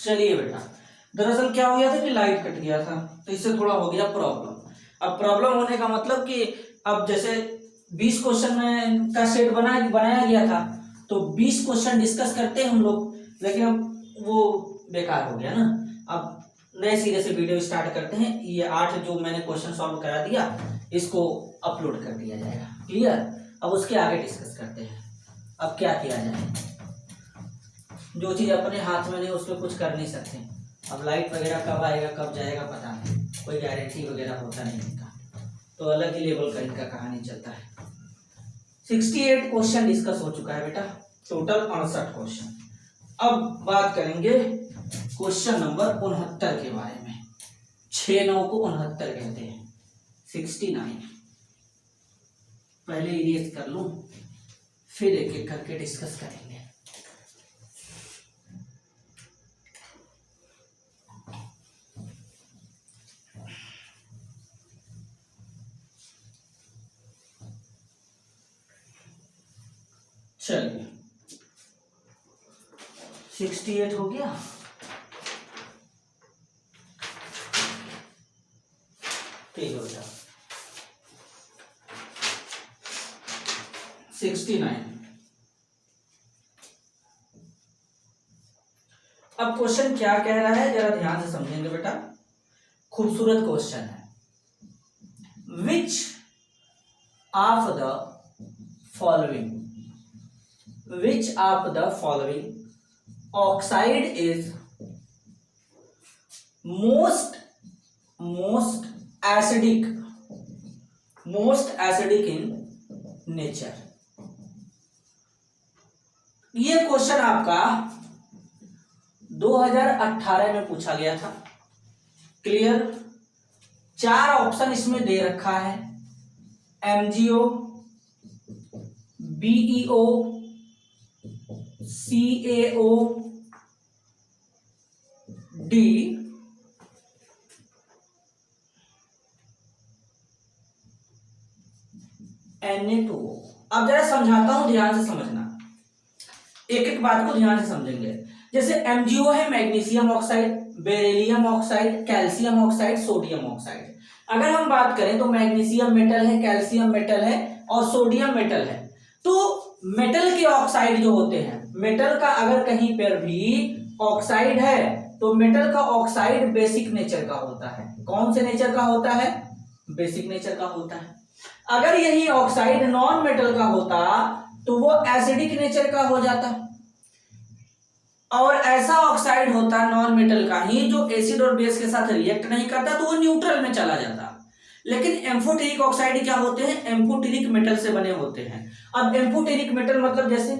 चलिए बेटा, दरअसल क्या हो गया था कि लाइट कट गया था, तो इससे थोड़ा हो गया प्रॉब्लम। अब प्रॉब्लम होने का मतलब कि अब जैसे 20 क्वेश्चन में का सेट बनाया गया था, तो 20 क्वेश्चन डिस्कस करते हैं हम लोग, लेकिन अब वो बेकार हो गया ना। अब नए सिरे से वीडियो स्टार्ट करते हैं। ये 8 जो मैंने क्वेश्चन सॉल्व करा दिया, इसको अपलोड कर दिया जाएगा। क्लियर? अब उसके आगे डिस्कस करते हैं। अब क्या किया जाए, जो चीज अपने हाथ में नहीं उसमें कुछ कर नहीं सकते। अब लाइट वगैरह कब आएगा कब जाएगा पता नहीं, कोई गारंटी वगैरह होता नहीं इनका, तो अलग ही लेवल का इनका कहानी चलता है। 68 क्वेश्चन डिस्कस हो चुका है बेटा, टोटल 68 क्वेश्चन। अब बात करेंगे क्वेश्चन नंबर 69 के बारे में। 6-9 को 69 कहते हैं। 69 पहले इरेज कर लूं, फिर एक एक करके डिस्कस करेंगे। चलिए 68 हो गया। ठीक हो गया। 69 अब क्वेश्चन क्या कह रहा है जरा ध्यान से समझेंगे बेटा, खूबसूरत क्वेश्चन है। विच of the following oxide is most acidic in nature. ये क्वेश्चन आपका 2018 में पूछा गया था। क्लियर? 4 ऑप्शन इसमें दे रखा है, MgO, BeO, CaO, D, Na2O। अब जरा समझाता हूं, ध्यान से समझना, एक एक बात को ध्यान से समझेंगे। जैसे MgO है magnesium oxide, beryllium oxide, calcium oxide, sodium oxide. अगर हम बात करें तो मैग्नीशियम मेटल है, कैल्शियम मेटल है और सोडियम मेटल है। तो मेटल के ऑक्साइड जो होते हैं, मेटल का अगर कहीं पर भी ऑक्साइड है तो मेटल का ऑक्साइड बेसिक नेचर का होता है। कौन से नेचर का होता है? बेसिक नेचर का होता है। अगर यही ऑक्साइड नॉन मेटल का होता तो वो एसिडिक नेचर का हो जाता, और ऐसा ऑक्साइड होता नॉन मेटल का ही जो एसिड और बेस के साथ रिएक्ट नहीं करता, तो वो न्यूट्रल में चला जाता। लेकिन एम्फोटेरिक ऑक्साइड क्या होते हैं? एम्फोटेरिक मेटल से बने होते हैं। अब एम्फोटेरिक मेटल मतलब जैसे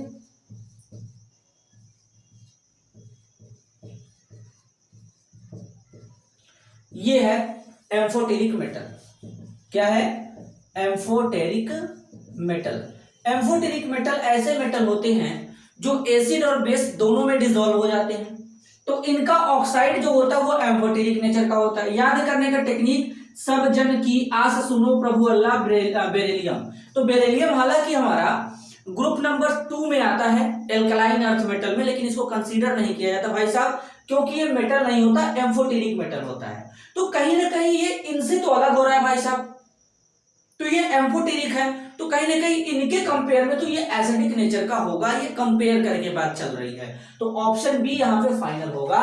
ये है एम्फोटेरिक मेटल। क्या है? Amphoteric metal. एम्फोटेरिक मेटल ऐसे मेटल होते हैं जो एसिड और बेस दोनों में डिसॉल्व हो जाते हैं, तो इनका ऑक्साइड जो होता है वो एम्फोटेरिक नेचर का होता है। याद करने का टेक्निक, सब जन की आस सुनो प्रभु अल्लाह, बेरिलियम। तो बेरिलियम हालांकि हमारा ग्रुप नंबर 2 में आता है एल्कलाइन अर्थ मेटल में, लेकिन इसको कंसीडर नहीं किया जाता भाई साहब, क्योंकि ये मेटल नहीं होता, एम्फोटेरिक मेटल होता है। तो कहीं ना कहीं ये इनसे तो अलग हो रहा है भाई साहब, तो ये एम्फोटेरिक है, तो कहीं ना कहीं इनके कंपेयर में तो ये एसिडिक नेचर का होगा। ये कंपेयर करके बात चल रही है, तो ऑप्शन बी यहां पे फाइनल होगा।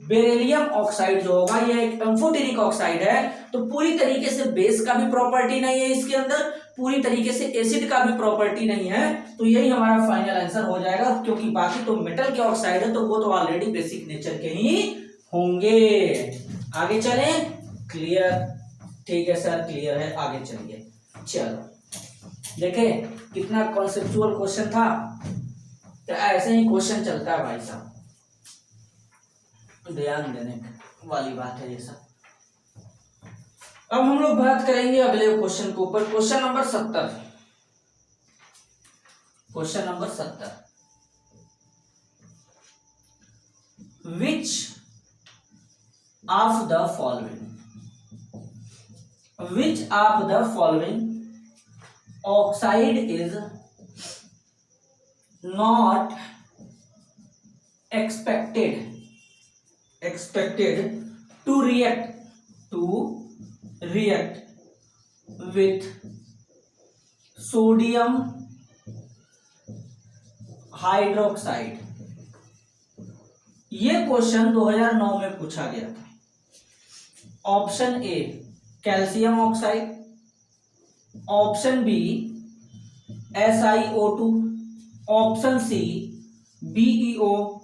बेरिलियम ऑक्साइड जो होगा ये एक एम्फोटेरिक ऑक्साइड है, तो पूरी तरीके से बेस का भी प्रॉपर्टी नहीं है इसके अंदर, पूरी तरीके से एसिड का भी प्रॉपर्टी नहीं है, तो यही हमारा फाइनल आंसर हो जाएगा। क्योंकि बाकी तो मेटल के ऑक्साइड है, तो वो तो ऑलरेडी बेसिक नेचर के ही होंगे। आगे चलें? क्लियर? ठीक है सर, क्लियर है, आगे चलिए। चलो देखें कितना कॉन्सेप्चुअल क्वेश्चन था, तो ऐसे ही क्वेश्चन चलता है भाई साहब, ध्यान देने वाली बात है ये सब। अब हम लोग बात करेंगे अगले क्वेश्चन के ऊपर, question number 70। Question number 70, which of the following oxide is not expected expected to react with sodium hydroxide. ये क्वेश्चन 2009 में पूछा गया था। Option A calcium oxide, option B SiO2, option C BeO,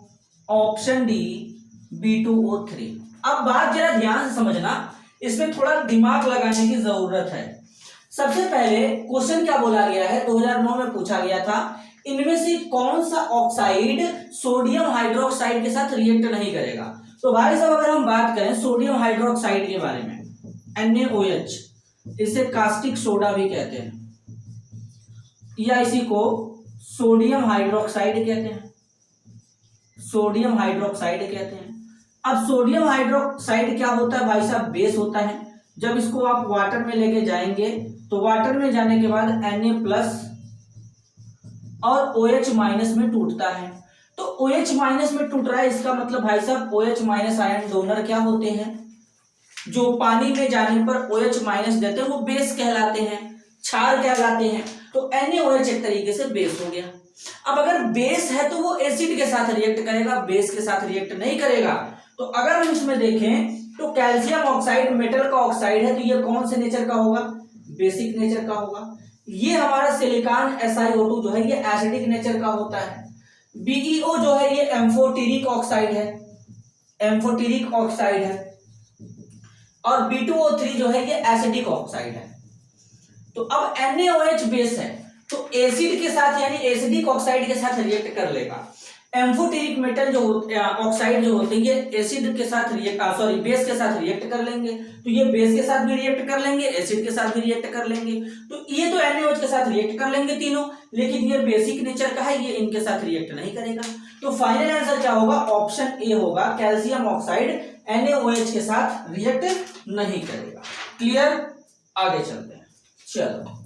option D B2O3। अब बात जरा ध्यान से समझना, इसमें थोड़ा दिमाग लगाने की जरूरत है। सबसे पहले क्वेश्चन क्या बोला गया है, 2009 में पूछा गया था, इनमें से कौन सा ऑक्साइड सोडियम हाइड्रोक्साइड के साथ रिएक्ट नहीं करेगा। तो भाई साहब अगर हम बात करें सोडियम हाइड्रोक्साइड के बारे में, NaOH, इसे कास्टिक सोडा भी कहते हैं या इसी को सोडियम हाइड्रोक्साइड कहते हैं, सोडियम हाइड्रोक्साइड कहते हैं। अब सोडियम हाइड्रोक्साइड क्या होता है भाई साहब, बेस होता है। जब इसको आप वाटर में लेके जाएंगे तो वाटर में जाने के बाद Na+ और OH- में टूटता है। तो OH- में टूट रहा है, इसका मतलब भाई साहब OH- आयन डोनर क्या होते हैं, जो पानी में जाने पर OH- देते हैं वो बेस कहलाते हैं, क्षार कहलाते हैं। तो NaOH एक तरीके से बेस हो गया। अब अगर बेस है तो वो एसिड के साथ रिएक्ट करेगा, बेस के साथ रिएक्ट नहीं करेगा। तो अगर हम इसमें देखें तो कैल्शियम ऑक्साइड मेटल का ऑक्साइड है, तो ये कौन से नेचर का होगा, बेसिक नेचर का होगा। ये हमारा सिलिकॉन SiO2 जो है ये एसिडिक नेचर का होता है। BeO जो है ये एम्फोटेरिक ऑक्साइड है, एम्फोटेरिक ऑक्साइड है। और B2O3 जो है ये एसिडिक ऑक्साइड है। तो अब NaOH बेस है तो एसिड के साथ यानी एसिडिक ऑक्साइड के साथ रिएक्ट कर लेगा। एम्फोटेरिक मेटल जो ऑक्साइड जो होते हैं ये एसिड के साथ बेस के साथ रिएक्ट कर लेंगे। तो ये बेस के साथ भी रिएक्ट कर लेंगे, एसिड के साथ भी रिएक्ट कर लेंगे। तो ये तो NaOH के साथ रिएक्ट कर लेंगे तीनों, लेकिन ये बेसिक नेचर का है, ये इनके साथ रिएक्ट नहीं करेगा। तो फाइनल आंसर क्या होगा, ऑप्शन ए होगा, कैल्शियम ऑक्साइड NaOH के साथ रिएक्ट नहीं करेगा। क्लियर, आगे चलते हैं। चलो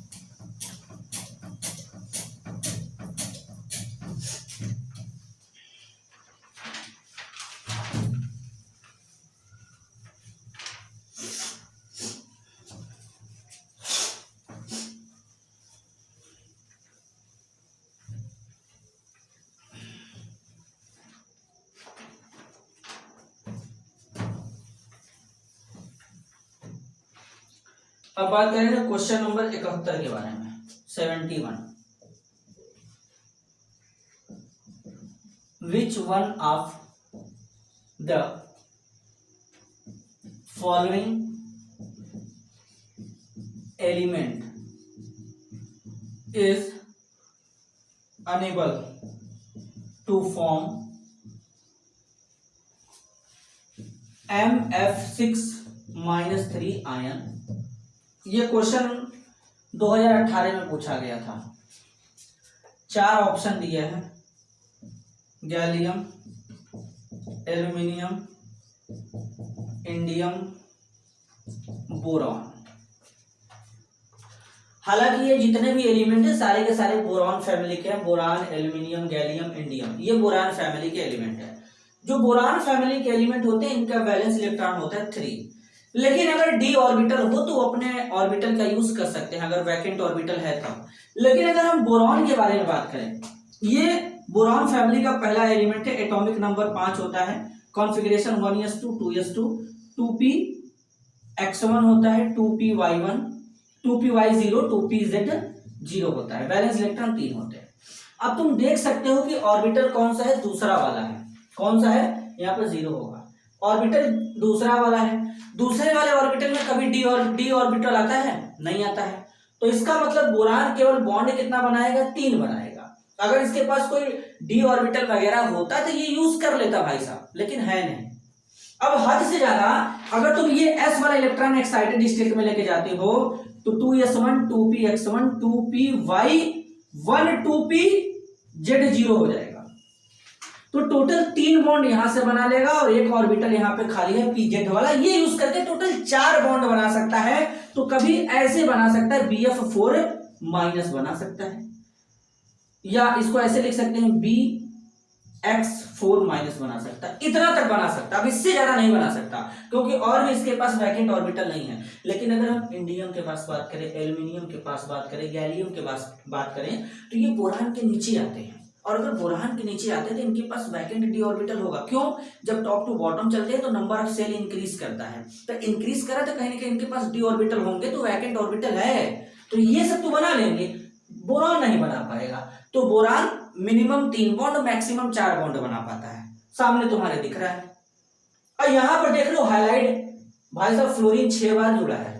अब बात करेंगे क्वेश्चन नंबर 71 के बारे में, 71। Which one of the following element is unable to form MF6-3 ion. ये क्वेश्चन 2018 में पूछा गया था। 4 ऑप्शन दिए हैं, गैलियम, एल्यूमिनियम, इंडियम, बोरॉन। हालांकि ये जितने भी एलिमेंट है सारे के सारे बोरॉन फैमिली के हैं, बोरान, एल्यूमिनियम, गैलियम, इंडियम, ये बोरान फैमिली के एलिमेंट है। जो बोरान फैमिली के एलिमेंट होते हैं इनका वैलेंस इलेक्ट्रॉन होता है 3। लेकिन अगर d ऑर्बिटल हो तो अपने ऑर्बिटल का यूज कर सकते हैं अगर वैकेंट ऑर्बिटल है तब। लेकिन अगर हम बोरॉन के बारे में बात करें, ये बोरॉन फैमिली का पहला एलिमेंट है, एटॉमिक नंबर 5 होता है, कॉन्फ़िगरेशन 1s2 2s2, 2px1 होता है, 2py1, 2py0, 2pz0 होता है, वैलेंस इलेक्ट्रॉन 3 होते हैं। अब तुम देख सकते हो कि ऑर्बिटल कौन सा है, दूसरा वाला है। कौन सा है, यहाँ पर 0 होगा, ऑर्बिटल दूसरा वाला है। दूसरे वाले ऑर्बिटल में कभी डी ऑर्बिटल आता है, नहीं आता है। तो इसका मतलब बोरान केवल बॉन्ड कितना बनाएगा, 3 बनाएगा। अगर इसके पास कोई डी ऑर्बिटल वगैरह होता तो ये यूज कर लेता भाई साहब, लेकिन है नहीं। अब हद से ज्यादा अगर तुम ये s वाला इलेक्ट्रॉन एक्साइटेड स्टेट में लेके जाते हो तो 2s1 2px1 2py1 2pz0 हो जाएगा। तो टोटल 3 बॉन्ड यहां से बना लेगा और एक ऑर्बिटल यहां पे खाली है pz वाला, ये यूज करके टोटल 4 बॉन्ड बना सकता है। तो कभी ऐसे बना सकता है bf4- बना सकता है, या इसको ऐसे लिख सकते हैं X4 माइनस बना सकता, इतना तक बना सकता, अब इससे ज्यादा नहीं बना सकता, क्योंकि और भी इसके पास वैकेंट ऑर्बिटल नहीं है। लेकिन अगर हम इंडियम के पास बात करें, एल्यूमिनियम के पास बात करें, गैलियम के पास बात करें, तो ये बोरान के नीचे आते हैं। और अगर बोरान के नीचे आते हैं तो इनके पास वैकेंट डी ऑर्बिटल होगा। क्यों? जब टॉप टू बॉटम चलते हैं तो नंबर ऑफ सेल इंक्रीज करता है, तो इंक्रीज करा तो कहीं ना कहीं इनके पास डी ऑर्बिटल होंगे, तो वैकेंट ऑर्बिटल है, तो ये सब तो बना लेंगे, बोरान नहीं बना पाएगा। तो boron minimum 3 bond, maximum 4 bond बना पाता है, सामने तुम्हारे दिख रहा है। और यहां पर देख लो हाईलाइट, भाई साहब फ्लोरीन 6 बार जुड़ा है,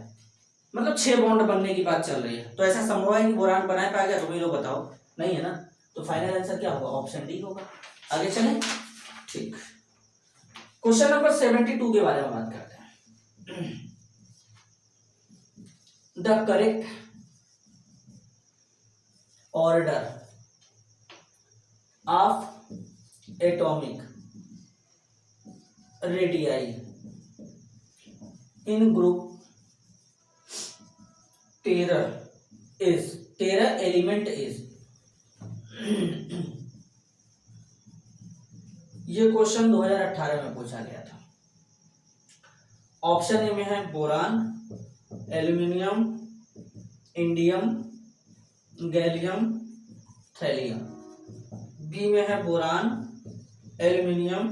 मतलब 6 बॉन्ड बनने की बात चल रही है। तो ऐसा संभव है कि बोरान बना पाएगा? तुम ही लोग बताओ, नहीं है ना। तो फाइनल आंसर क्या होगा? ऑप्शन डी होगा। आगे चलें, ठीक। क्वेश्चन नंबर 72 के बारे में बात करते हैं। The correct order of atomic radii in group 13 is, 13 element is. ये क्वेश्चन 2018 में पूछा गया था। ऑप्शन ए में है boron, aluminium, indium, gallium, thallium. B में है boron, aluminium,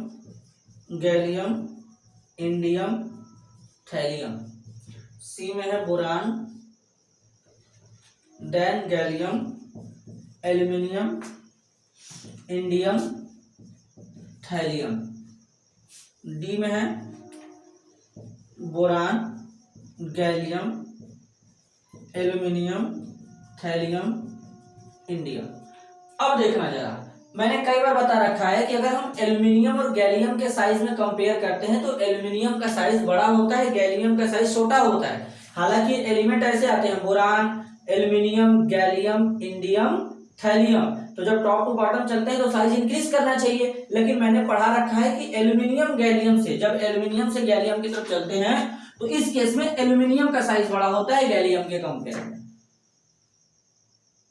gallium, indium, thallium. C में है boron, then gallium, aluminium, indium, thallium. D में है boron, gallium, aluminium, thallium, indium. अब देखना जरा, मैंने कई बार बता रखा है कि अगर हम एल्यूमिनियम और गैलियम के साइज में कंपेयर करते हैं तो एल्यूमिनियम का साइज बड़ा होता है, गैलियम का साइज छोटा होता है। हालांकि एलिमेंट ऐसे आते हैं boron, aluminium, gallium, indium, thallium, तो जब टॉप टू बॉटम चलते हैं तो साइज इंक्रीज करना चाहिए। लेकिन मैंने पढ़ा रखा है कि एल्यूमिनियम गैलियम से, जब एल्यूमिनियम से गैलियम की तरफ चलते हैं तो इस केस में एल्यूमिनियम का साइज बड़ा होता है गैलियम के कंपेयर में।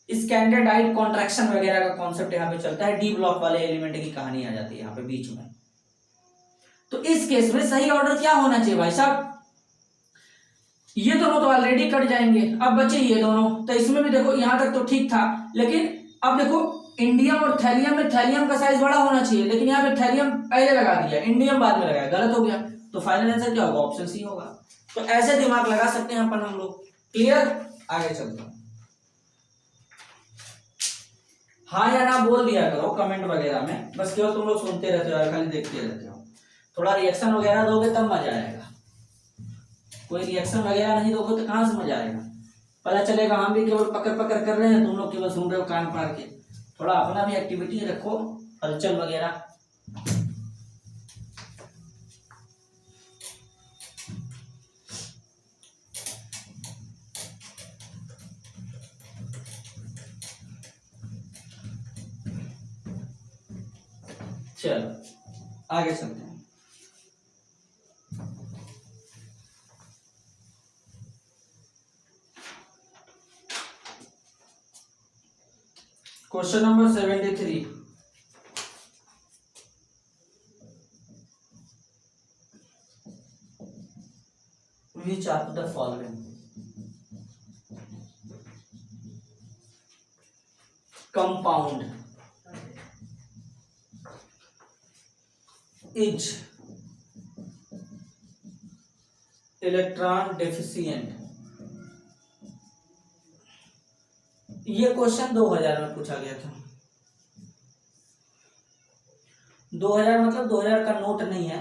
स्टैंडर्डाइड कॉन्ट्रैक्शन वगैरह का कॉन्सेप्ट यहाँ पे चलता है, डी ब्लॉक वाले एलिमेंट की कहानी आ जाती है यहाँ पे बीच में। तो इस केस में सही ऑर्डर क्या होना चाहिए भाई साहब? ये दोनों तो ऑलरेडी कट जाएंगे, अब बचे ये दोनों। तो इसमें भी देखो यहां तक तो ठीक था, लेकिन अब देखो इंडियम और थैलियम में थैलियम का साइज बड़ा होना चाहिए, लेकिन यहाँ पे थैलियम पहले लगा दिया, इंडियम बाद में लगाया, गलत हो गया। तो फाइनल आंसर क्या होगा? ऑप्शन सी होगा। तो ऐसे दिमाग लगा सकते हैं अपन हम लोग। क्लियर? आगे चलते हैं। हाँ या ना बोल दिया करो कमेंट वगैरह में, बस केवल तुम लोग सुनते रहते हो, खाली देखते रहते हो। थोड़ा रिएक्शन वगैरह दोगे तब मजा आएगा, कोई रिएक्शन वगैरह नहीं दोगे तो कहां से मजा आएगा? पता चलेगा हम भी केवल पकड़ पकड़ कर रहे हैं, तुम लोग केवल सुन रहे हो कान पार के। थोड़ा अपना भी एक्टिविटी रखो, हलचल वगैरह। चलो आगे चलते हैं। Question number 73। Which of the following compound is electron deficient? ये क्वेश्चन 2000 में पूछा गया था। 2000 मतलब 2000 का नोट नहीं है,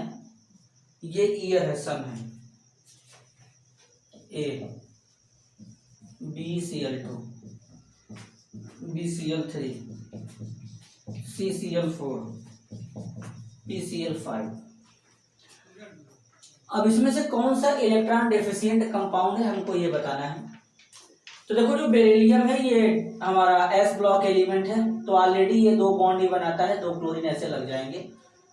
ये ईयर है, सन है। ए BCl2, BCl3, CCl4, PCl5। अब इसमें से कौन सा इलेक्ट्रॉन डेफिशिएंट कंपाउंड है हमको ये बताना है। तो देखो जो बेरिलियम है ये हमारा S ब्लॉक एलिमेंट है, तो ऑलरेडी ये 2 बॉन्ड ही बनाता है, 2 क्लोरीन ऐसे लग जाएंगे,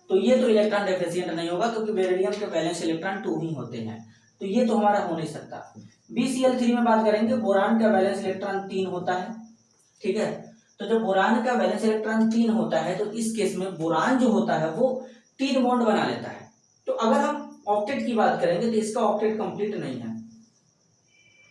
तो ये तो इलेक्ट्रॉन डेफिशिएंट नहीं होगा, क्योंकि बेरिलियम के वैलेंस इलेक्ट्रॉन 2 ही होते हैं, तो ये तो हमारा हो नहीं सकता। BCl3 में बात करेंगे, बोरान का वैलेंस इलेक्ट्रॉन 3 होता है, ठीक है। तो जब बोरान का वैलेंस इलेक्ट्रॉन 3 होता है तो इस केस में बोरान जो होता है वो 3 बॉन्ड बना लेता है। तो अगर हम ऑक्टेट की बात करेंगे तो इसका ऑक्टेट कंप्लीट नहीं है।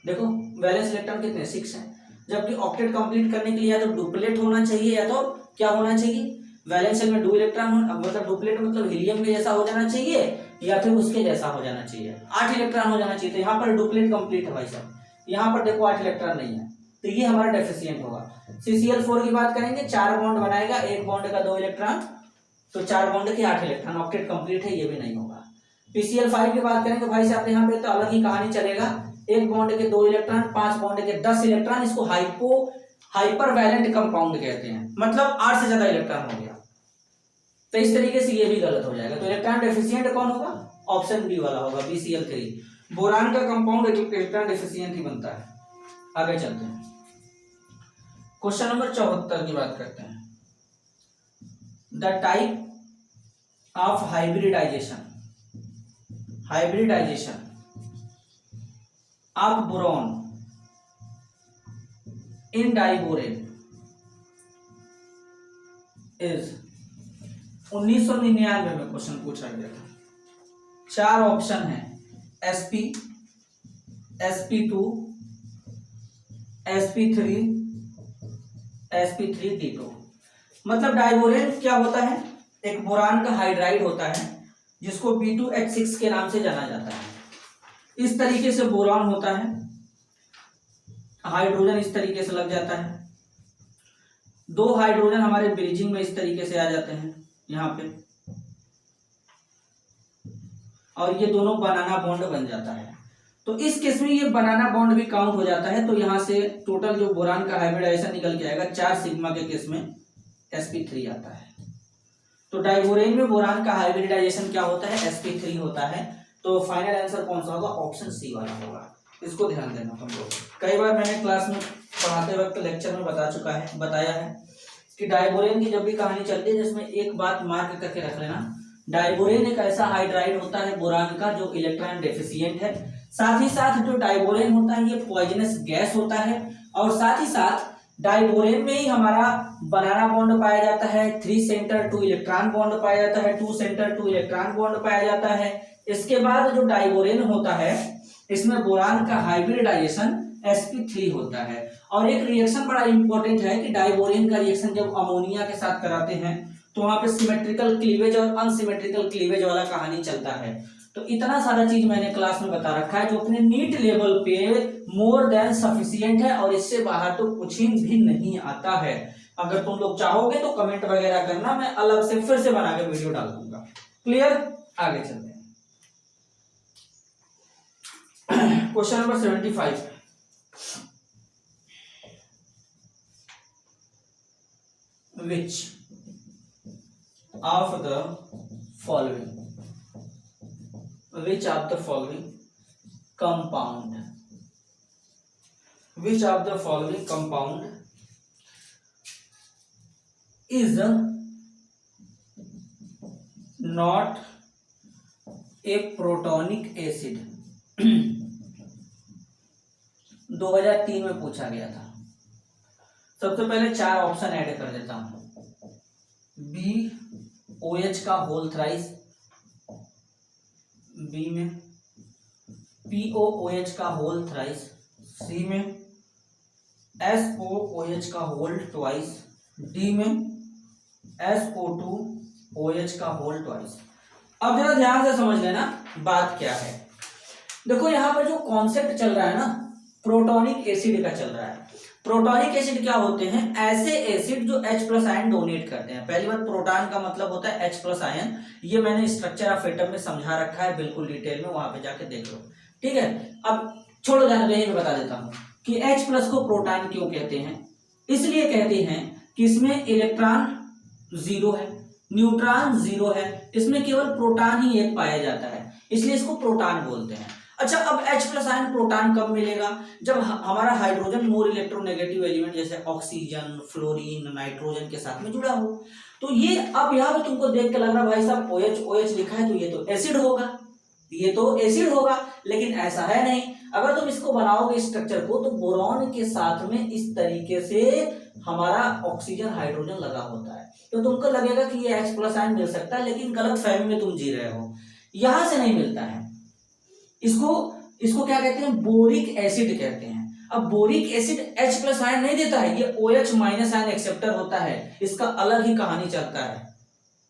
देखो वैलेंस इलेक्ट्रॉन कितने 6 हैं, जबकि ऑक्टेट कंप्लीट करने के लिए या तो डुप्लेट होना चाहिए या तो क्या होना चाहिए, वैलेंस शेल में 2 इलेक्ट्रॉन मतलब डुप्लेट मतलब हीलियम के जैसा हो जाना चाहिए या फिर उसके जैसा हो जाना चाहिए, 8 इलेक्ट्रॉन हो जाना चाहिए। तो यहाँ पर डुप्लेट कंप्लीट है भाई साहब, यहाँ पर देखो 8 इलेक्ट्रॉन नहीं है, तो ये हमारा डेफिशिएंट होगा। CCl4 की बात करेंगे 4 बॉन्ड बनाएगा, 1 बॉन्ड का 2 इलेक्ट्रॉन, तो 4 बॉन्ड के 8 इलेक्ट्रॉन, ऑक्टेट कंप्लीट है, ये भी नहीं होगा। PCl5 की बात करेंगे भाई साहब यहाँ पे तो अलग ही कहानी चलेगा, 1 बॉन्ड के 2 इलेक्ट्रॉन, 5 बॉन्ड के 10 इलेक्ट्रॉन, इसको हाइपर वैलेंट कंपाउंड कहते हैं, मतलब 8 से ज्यादा इलेक्ट्रॉन हो गया। तो इस तरीके से ये भी गलत हो जाएगा। तो इलेक्ट्रॉन डेफिशिएंट कौन होगा, ऑप्शन बी वाला होगा, BCl3। बोरान का कंपाउंड इलेक्ट्रॉन डेफिशिएंट ही बनता है। आगे चलते हैं, क्वेश्चन नंबर 74 की बात करते हैं। The type of hybridization of boron in diborane is 1999 में क्वेश्चन पूछा गया था। 4 ऑप्शन है, sp, sp2, sp3, sp3d2। मतलब डाइबोरेन क्या होता है, एक बोरान का हाइड्राइड होता है जिसको B2H6 के नाम से जाना जाता है। इस तरीके से बोरान होता है, हाइड्रोजन इस तरीके से लग जाता है, 2 हाइड्रोजन हमारे ब्रिजिंग में इस तरीके से आ जाते हैं यहाँ पे, और ये दोनों बनाना बॉन्ड बन जाता है। तो इस केस में ये बनाना बॉन्ड भी काउंट हो जाता है। तो यहाँ से टोटल जो बोरान का हाइब्रिडाइजेशन निकल के आएगा 4 सिग्मा के केस में sp3 आता है। तो डाइबोरेन में बोरान का हाइब्रिडाइजेशन क्या होता है, sp3 होता है। तो फाइनल आंसर कौन सा होगा, ऑप्शन सी वाला होगा। इसको ध्यान देना तुम लोग, कई बार मैंने क्लास में पढ़ाते वक्त लेक्चर में बताया है कि डाइबोरेन की जब भी कहानी चलती है जिसमें एक बात मार्क करके रख लेना, डाइबोरेन एक ऐसा हाइड्राइड होता है बोरान का जो इलेक्ट्रॉन डेफिशिएंट है। साथ ही साथ जो डाइबोरेन होता है ये पॉइजनस गैस होता है, और साथ ही साथ डाइबोरेन में ही हमारा बनाना बॉन्ड पाया जाता है, 3 सेंटर 2 इलेक्ट्रॉन बॉन्ड पाया जाता है, 2 सेंटर 2 इलेक्ट्रॉन बॉन्ड पाया जाता है। इसके बाद जो डाइबोरेन होता है इसमें बोरान का हाइब्रिडाइजेशन sp3 होता है। और एक रिएक्शन बड़ा इंपॉर्टेंट है कि डाइबोरेन का रिएक्शन जब अमोनिया के साथ कराते हैं तो वहां पे सिमेट्रिकल क्लीवेज और अनसिमेट्रिकल क्लीवेज वाला कहानी चलता है। तो इतना सारा चीज मैंने क्लास में बता रखा है जो अपने नीट लेवल पे मोर देन सफिशिएंट है, और इससे बाहर तो कुछ भी नहीं आता है। अगर तुम लोग चाहोगे तो कमेंट वगैरह करना, मैं अलग से फिर से बना के वीडियो डाल दूंगा। क्लियर, आगे चलते हैं। Question number 75, which of the following compound is not a protonic acid 2003 में पूछा गया था। सबसे पहले 4 ऑप्शन ऐड कर देता हूं, BOH का होल थ्राइस, बी में POOH का होल थ्राइस, सी में SOOH का होल ट्वाइस, डी में SO2OH का होल ट्वाइस। अब जरा ध्यान से समझ लेना बात क्या है। देखो यहाँ पर जो कॉन्सेप्ट चल रहा है ना, प्रोटॉनिक एसिड का चल रहा है। प्रोटॉनिक एसिड क्या होते हैं, ऐसे एसिड जो H+ आयन डोनेट करते हैं। पहली बार प्रोटॉन का मतलब होता है H+ आयन, ये मैंने स्ट्रक्चर ऑफ एटम में समझा रखा है बिल्कुल डिटेल में, वहां पे जाके देख लो, ठीक है। अब छोड़ो जाने दो, यही बता देता हूँ कि H+ को प्रोटॉन क्यों कहते हैं। इसलिए कहते हैं कि इसमें इलेक्ट्रॉन 0 है, न्यूट्रॉन 0 है, इसमें केवल प्रोटॉन ही एक पाया जाता है, इसलिए इसको प्रोटॉन बोलते हैं। अच्छा, अब H+ आयन प्रोटॉन कब मिलेगा, जब हमारा हाइड्रोजन मोर इलेक्ट्रोनेगेटिव एलिमेंट जैसे ऑक्सीजन, फ्लोरीन, नाइट्रोजन के साथ में जुड़ा हो। तो ये अब यहाँ पे तुमको देख के लग रहा है भाई साहब OH लिखा है तो ये तो एसिड होगा, ये तो एसिड होगा, लेकिन ऐसा है नहीं। अगर तुम इसको बनाओगे स्ट्रक्चर को, तो बोरॉन के साथ में इस तरीके से हमारा ऑक्सीजन हाइड्रोजन लगा होता है, तो तुमको लगेगा कि ये H+ आयन मिल सकता है, लेकिन गलत फहमी में तुम जी रहे हो, यहां से नहीं मिलता है। इसको इसको क्या कहते हैं, बोरिक एसिड कहते हैं। अब बोरिक एसिड H+ आयन नहीं देता है, ये OH- आयन एक्सेप्टर होता है, इसका अलग ही कहानी चलता है।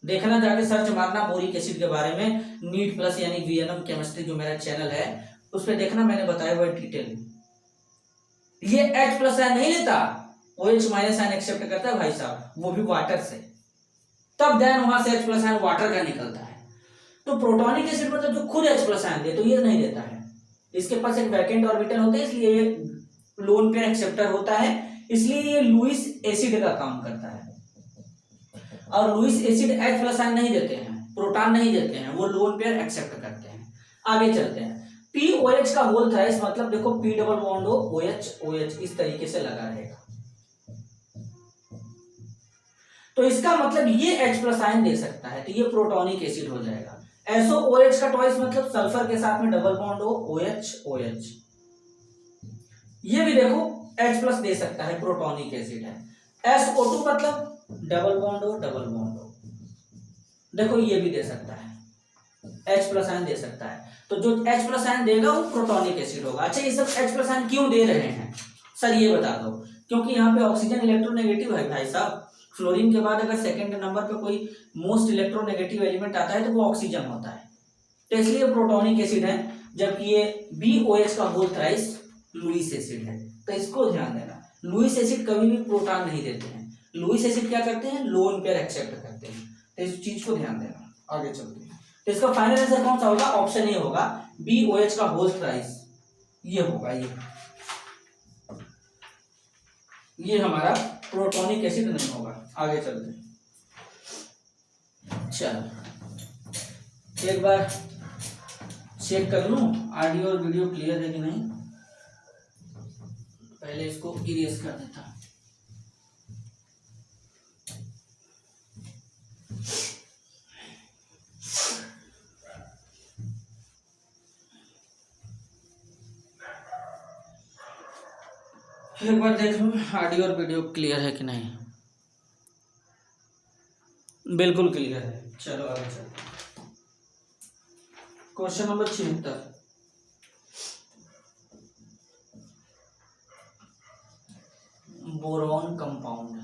देखना, जाके सर्च मारना बोरिक एसिड के बारे में, नीट प्लस यानी VNM केमिस्ट्री जो मेरा चैनल है उस पर देखना, मैंने बताया हुआ डिटेल। ये H+ आयन नहीं लेता, OH- आयन एक्सेप्ट करता है भाई साहब, वो भी वाटर से, तब देन वहां से H+ आयन वाटर का निकलता है। तो प्रोटोनिक एसिड मतलब जो खुद H+ आयन दे, तो ये नहीं देता है। इसके पास एक वैकेंट ऑर्बिटल होता है, इसलिए ये लोन पेयर एक्सेप्टर होता है, इसलिए ये लुईस एसिड का काम करता है। और लुईस एसिड H+ आयन नहीं देते हैं, प्रोटॉन नहीं देते हैं, वो लोन पेयर एक्सेप्ट करते हैं। आगे चलते हैं। POH का होल थ्राइस मतलब देखो, P double bond OH OH इस तरीके से लगा रहेगा, तो इसका मतलब ये H+ आयन दे सकता है, तो ये प्रोटोनिक एसिड हो जाएगा। SOOH का ट्वाइस मतलब सल्फर के साथ में डबल बॉन्ड OH OH, ये भी देखो H+ दे सकता है, प्रोटोनिक एसिड है। SO2 मतलब डबल बॉन्ड डबल बॉन्ड, देखो ये भी दे सकता है, H+ आयन दे सकता है। तो जो H+ आयन देगा वो प्रोटोनिक एसिड होगा। अच्छा, ये सब H+ आयन क्यों दे रहे हैं सर, ये बता दो। क्योंकि यहाँ पे ऑक्सीजन इलेक्ट्रोनेगेटिव है भाई साहब। फ्लोरीन के बाद अगर सेकंड नंबर पे कोई मोस्ट इलेक्ट्रोनेगेटिव एलिमेंट आता है तो वो ऑक्सीजन होता है, तो इसलिए प्रोटोनिक एसिड है। जबकि ये BOH का होल थ्राइस लुईस एसिड है, तो इसको ध्यान देना। लुईस एसिड कभी भी प्रोटॉन नहीं देते हैं, लुईस एसिड क्या करते हैं, लोन पेयर एक्सेप्ट करते हैं, तो इस चीज को ध्यान देना। आगे चलते हैं, तो इसका फाइनल आंसर कौन सा होगा, ऑप्शन ए होगा, BOH का होल थ्राइस, ये होगा। ये हमारा प्रोटोनिक एसिड नहीं होगा। आगे चलते हैं, चलो एक बार चेक कर लूं ऑडियो और वीडियो क्लियर है कि नहीं। पहले इसको इरेज कर देता हूं। एक बार देख लूं ऑडियो और वीडियो क्लियर है कि नहीं। बिल्कुल क्लियर है। चलो आगे चलते हैं। Question number 76, boron compound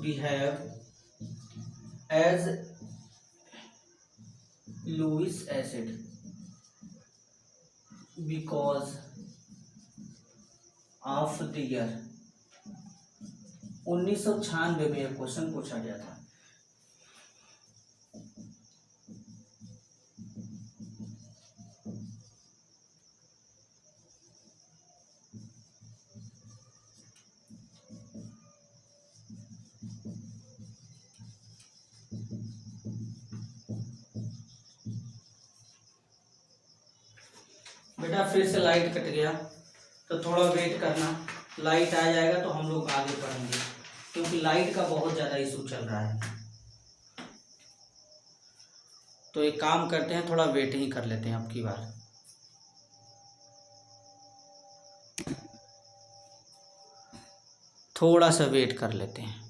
behave as Lewis acid because of the year 1996 में यह क्वेश्चन पूछा गया था। बेटा फिर से लाइट कट गया, तो थोड़ा वेट करना, लाइट आ जाएगा तो हम लोग आगे पढ़ेंगे, क्योंकि लाइट का बहुत ज़्यादा इशू चल रहा है। तो एक काम करते हैं, थोड़ा वेट ही कर लेते हैं अब की बार। थोड़ा सा वेट कर लेते हैं।